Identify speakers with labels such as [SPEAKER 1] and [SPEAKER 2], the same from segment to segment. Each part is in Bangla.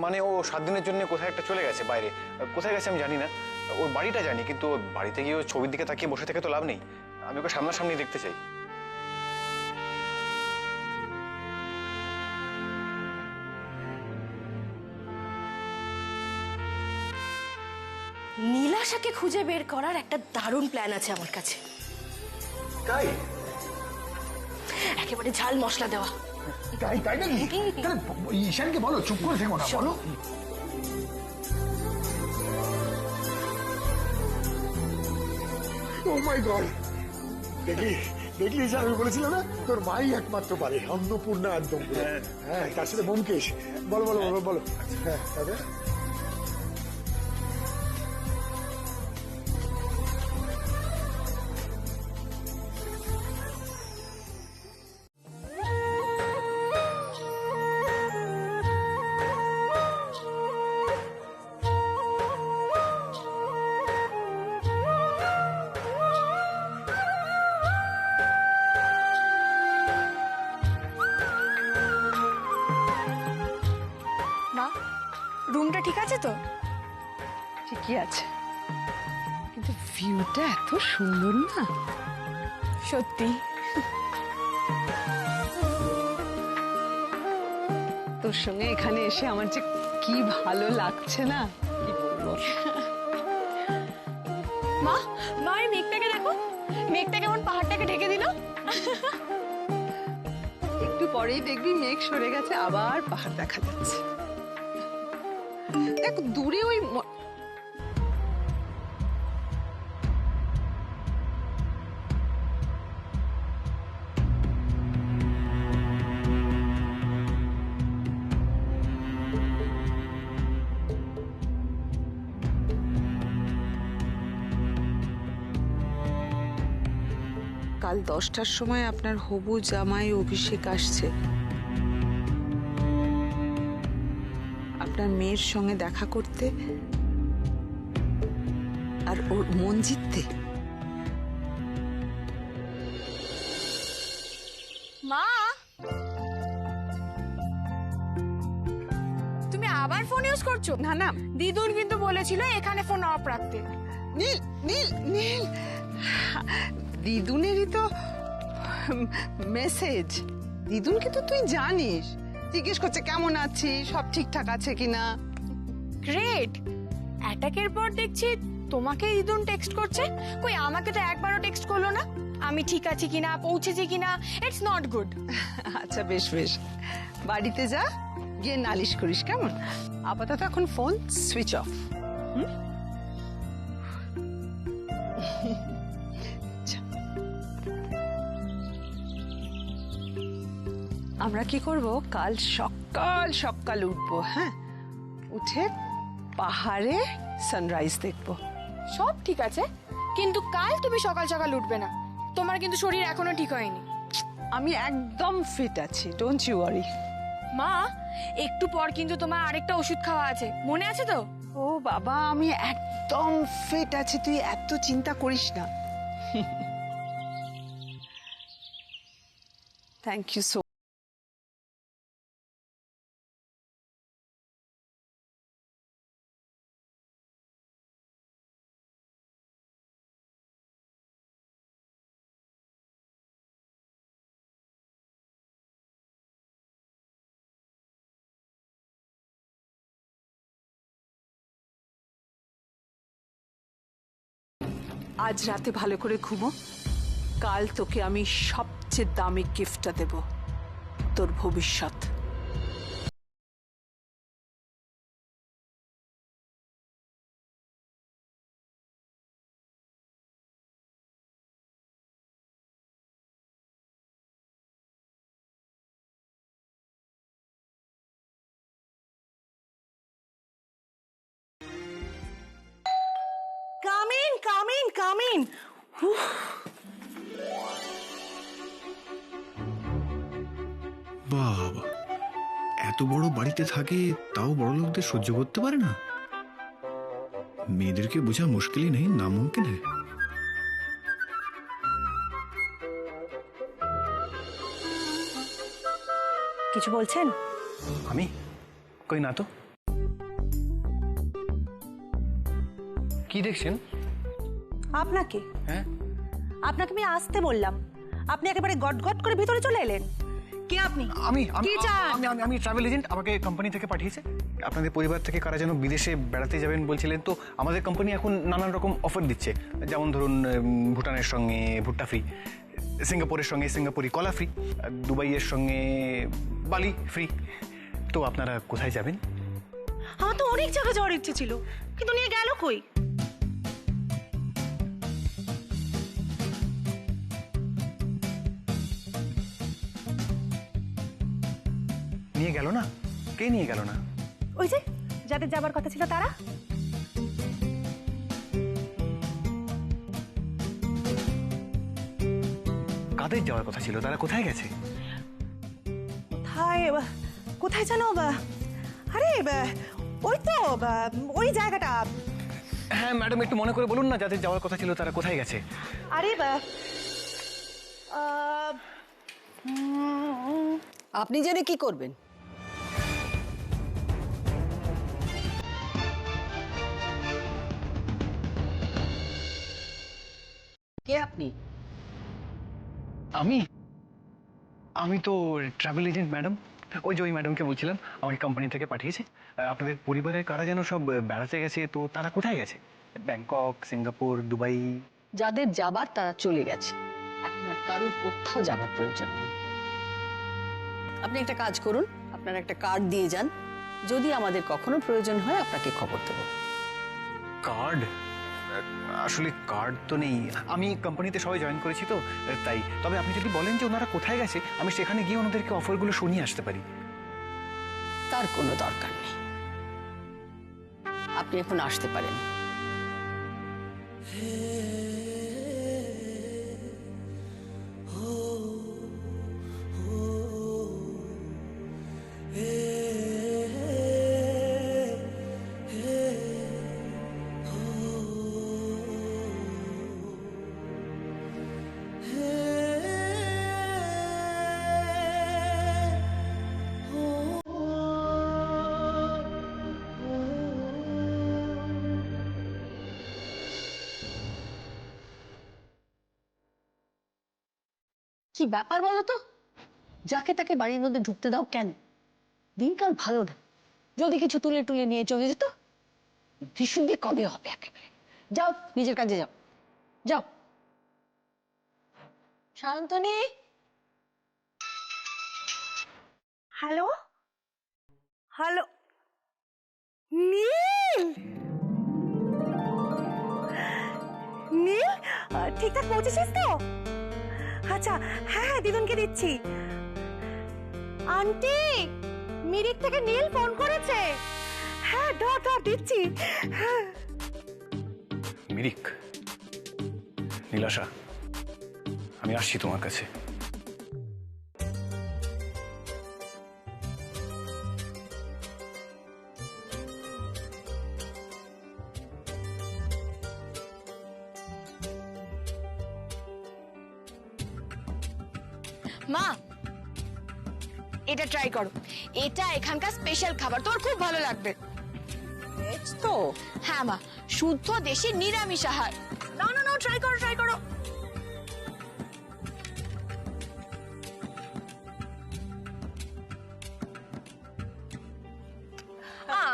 [SPEAKER 1] মানে ও 7 দিনের জন্য কোথায় একটা চলে গেছে বাইরে। কোথায় গেছে আমি জানি না, ওর বাড়িটা জানি, কিন্তু ওর বাড়িতে গিয়ে ওর ছবির দিকে তাকিয়ে বসে থেকে তো লাভ নেই। আমি ওকে সামনাসামনি দেখতে চাই।
[SPEAKER 2] নীলাশাকে খুঁজে বের করার একটা দারুণ প্ল্যান আছে আমার কাছে।
[SPEAKER 3] তাই
[SPEAKER 2] একেবারে ঝাল মশলা দেওয়া।
[SPEAKER 3] তাই তাই নাকি? তাহলে ঈশানকে বলো, চুপ করে থেকো না, বলো। ও মাই গড, দেখলি দেখলি ঈশান, আমি বলেছিলাম না তোর মাই একমাত্র পারে, অন্নপূর্ণা একদম। হ্যাঁ, তার সাথে ব্যোমকেশ। বলো বলো বলো বলো। হ্যাঁ, তবে
[SPEAKER 4] মা, রুমটা ঠিক আছে তো?
[SPEAKER 5] ঠিকই আছে, কিন্তু ভিউটা এত সুন্দর না?
[SPEAKER 4] সত্যি
[SPEAKER 5] তোর সঙ্গে এখানে এসে আমার যে কি ভালো লাগছে না, কি বলবো।
[SPEAKER 4] মা, মা এই মেঘটাকে দেখো, মেঘটা কেমন পাহাড়টাকে ঢেকে দিল।
[SPEAKER 5] একটু পরেই দেখবি মেঘ সরে গেছে, আবার পাহাড় দেখা যাচ্ছে। দেখ দূরে ওই কাল 10টার সময় আপনার হবু জামাই অভিষেক আসছে। আপনার মেয়ের সঙ্গে দেখা করতে আর ওর মন জিততে।
[SPEAKER 4] মা, তুমি আবার ফোন ইউজ করছো?
[SPEAKER 5] না না
[SPEAKER 4] দিদুন কিন্তু বলেছিল এখানে ফোন অফ রাখতে।
[SPEAKER 5] নীল নীল নীল, দিদুনেরই তো মেসেজ। দিদুনকে তো তুই জানিস, জিজ্ঞেস করছে কেমন আছিস, সব ঠিকঠাক আছে কিনা।
[SPEAKER 4] গ্রেট, অ্যাটাকের পর দেখছি তোমাকে দিদুন টেক্সট করছে। কই আমাকে তো একবারও টেক্সট করলো না আমি ঠিক আছি কিনা, পৌঁছেছি কিনা। It's not good.
[SPEAKER 5] আচ্ছা বেশ বেশ, বাড়িতে যা, গিয়ে নালিশ করিস কেমন। আপাতত এখন ফোন সুইচ অফ। আমরা কি করব, কাল সকাল সকাল উঠবো। হ্যাঁ, উঠে পাহাড়ে সানরাইজ দেখবো।
[SPEAKER 4] সব ঠিক আছে, কিন্তু কাল তুমি সকাল সকাল উঠবে না। তোমার কিন্তু শরীর এখনো ঠিক হয়নি।
[SPEAKER 5] আমি একদম ফিট আছি, ডোন্ট ইউ ওয়ারি।
[SPEAKER 4] মা, একটু পর কিন্তু তোমার আরেকটা ওষুধ খাওয়া আছে, মনে আছে তো?
[SPEAKER 5] ও বাবা, আমি একদম ফিট আছি, তুই এত চিন্তা করিস না। Thank you so. আজ রাতে ভালো করে ঘুমো, কাল তোকে আমি সবচেয়ে দামি গিফটটা দেব, তোর ভবিষ্যৎ।
[SPEAKER 2] Come in, come in, come in.
[SPEAKER 1] বাবা, এত বড় বাড়িতে থাকে তাও বড় লোকদের সহ্য করতে পারে না। মেয়েদেরকে বোঝা মুশকিলই নেই, নামুমকিন है।
[SPEAKER 2] কিছু বলছেন?
[SPEAKER 1] আমি কই না তো। কি দেখছেন?
[SPEAKER 2] আপনাকে
[SPEAKER 1] হ্যাঁ,
[SPEAKER 2] আপনাকে আমি আসতে বললাম, আপনি একেবারে গট গট করে ভিতরে চলে এলেন। কে আপনি?
[SPEAKER 1] আমি
[SPEAKER 2] কি চান?
[SPEAKER 1] আমি ট্রাভেল এজেন্ট। আমাকে কোম্পানি থেকে পাঠিয়েছে। আপনাদের পরিবার থেকে কারা যেন বিদেশে বেড়াতে যাবেন বলছিলেন, তো আমাদের কোম্পানি এখন নানান রকম অফার দিচ্ছে। যেমন ধরুন, ভুটানের সঙ্গে ভুট্টা ফ্রি, সিঙ্গাপুরের সঙ্গে সিঙ্গাপুরি কলা ফ্রি, দুবাইয়ের সঙ্গে বালি ফ্রি। তো আপনারা কোথায় যাবেন?
[SPEAKER 2] আমার তো অনেক জায়গা যাওয়ার ইচ্ছে ছিল, কিন্তু নিয়ে গেল কই?
[SPEAKER 1] নিয়ে গেল না? কে নিয়ে গেল না?
[SPEAKER 2] ওই যে যাদের যাবার কথা ছিল তারা।
[SPEAKER 1] কাদের যাওয়ার কথা ছিল? তারা কোথায় গেছে?
[SPEAKER 2] কোথায় কোথায় জানো? আরে ওই তো ওই জায়গাটা।
[SPEAKER 1] হ্যাঁ ম্যাডাম, একটু মনে করে বলুন না, যাদের যাওয়ার কথা ছিল তারা কোথায় গেছে?
[SPEAKER 2] আরে
[SPEAKER 6] আপনি জেনে কি করবেন? কে আপনি?
[SPEAKER 1] আমি তো ট্রাভেল এজেন্ট ম্যাডাম। ওই যে ওই ম্যাডামকে বলছিলাম, আমাকে কোম্পানি থেকে পাঠিয়েছে। আপনাদের পরিবারের কারা যেন সব বেড়াতে গেছে, তো তারা কোথায় গেছে? Bangkok, Singapore, Dubai.
[SPEAKER 6] যাদের যাবার তারা চলে গেছে, এখন আর কারোর কোথাও যাবার প্রয়োজন নেই। আপনি একটা কাজ করুন, আপনার একটা কার্ড দিয়ে যান, যদি আমাদের কখনো প্রয়োজন হয় আপনাকে খবর দেবো।
[SPEAKER 1] কার্ড? আসলে কার্ড তো নেই। আমি কোম্পানিতে সবাই জয়েন করেছি তো, তাই। তবে আপনি যদি বলেন যে ওনারা কোথায় গেছে, আমি সেখানে গিয়ে ওনাদেরকে অফারগুলো শুনিয়ে আসতে পারি।
[SPEAKER 6] তার কোনো দরকার নেই, আপনি এখন আসতে পারেন। কি ব্যাপার বলো তো, যাকে তাকে বাড়ির মধ্যে ঢুকতে দাও কেন? দিনকাল ভালো না, যদি কিছু তুলে টুলে নিয়ে চলে যেত, ভীষণ কবে হবে একেবারে। যাও নিজের কাজে যাও, যাও। শান্তনী,
[SPEAKER 2] হ্যালো হ্যালো, নীল নীল, ঠিকঠাক পৌঁছেছিস তো? আচ্ছা, হ্যাঁ হ্যাঁ, দিদুনকে দিচ্ছি। আন্টি, মিরিক থেকে নীল ফোন করেছে। হ্যাঁ, ধর দিচ্ছি।
[SPEAKER 1] মিরিক, নীলাশা, আমি আসছি তোমার কাছে।
[SPEAKER 4] মা, এটা ট্রাই করো, এটা এখানকার স্পেশাল খাবার, তোর খুব ভালো লাগবে।
[SPEAKER 6] তো
[SPEAKER 4] হ্যাঁ মা, শুদ্ধ দেশি নিরামিষ আহার। না না না, ট্রাই করো।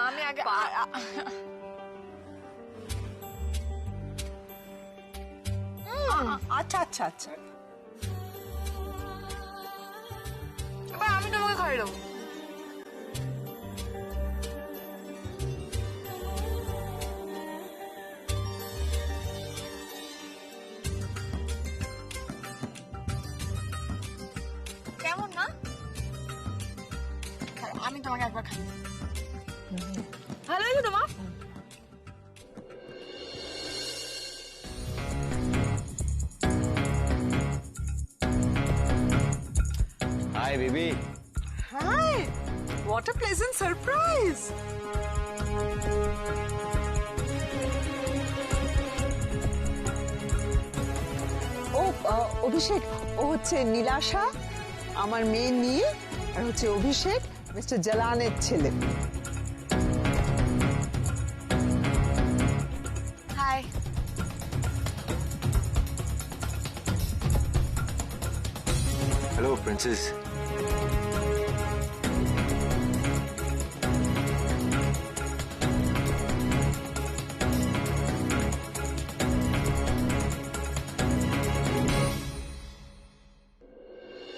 [SPEAKER 4] আমি আগে
[SPEAKER 5] আচ্ছা
[SPEAKER 4] এবার আমি তোমাকে খাইয়ে দেবো। কেমন না? আমি তোমাকে একবার খাই। ভালো হয়েছে তোমার?
[SPEAKER 1] Hi baby.
[SPEAKER 5] Hi! What a pleasant surprise!
[SPEAKER 7] ও অভিষেক, ও হচ্ছে নীলাশা, আমার মেয়ে নীল, আর হচ্ছে অভিষেক, মিস্টার জালানের ছেলে।
[SPEAKER 4] হাই।
[SPEAKER 8] Hello princess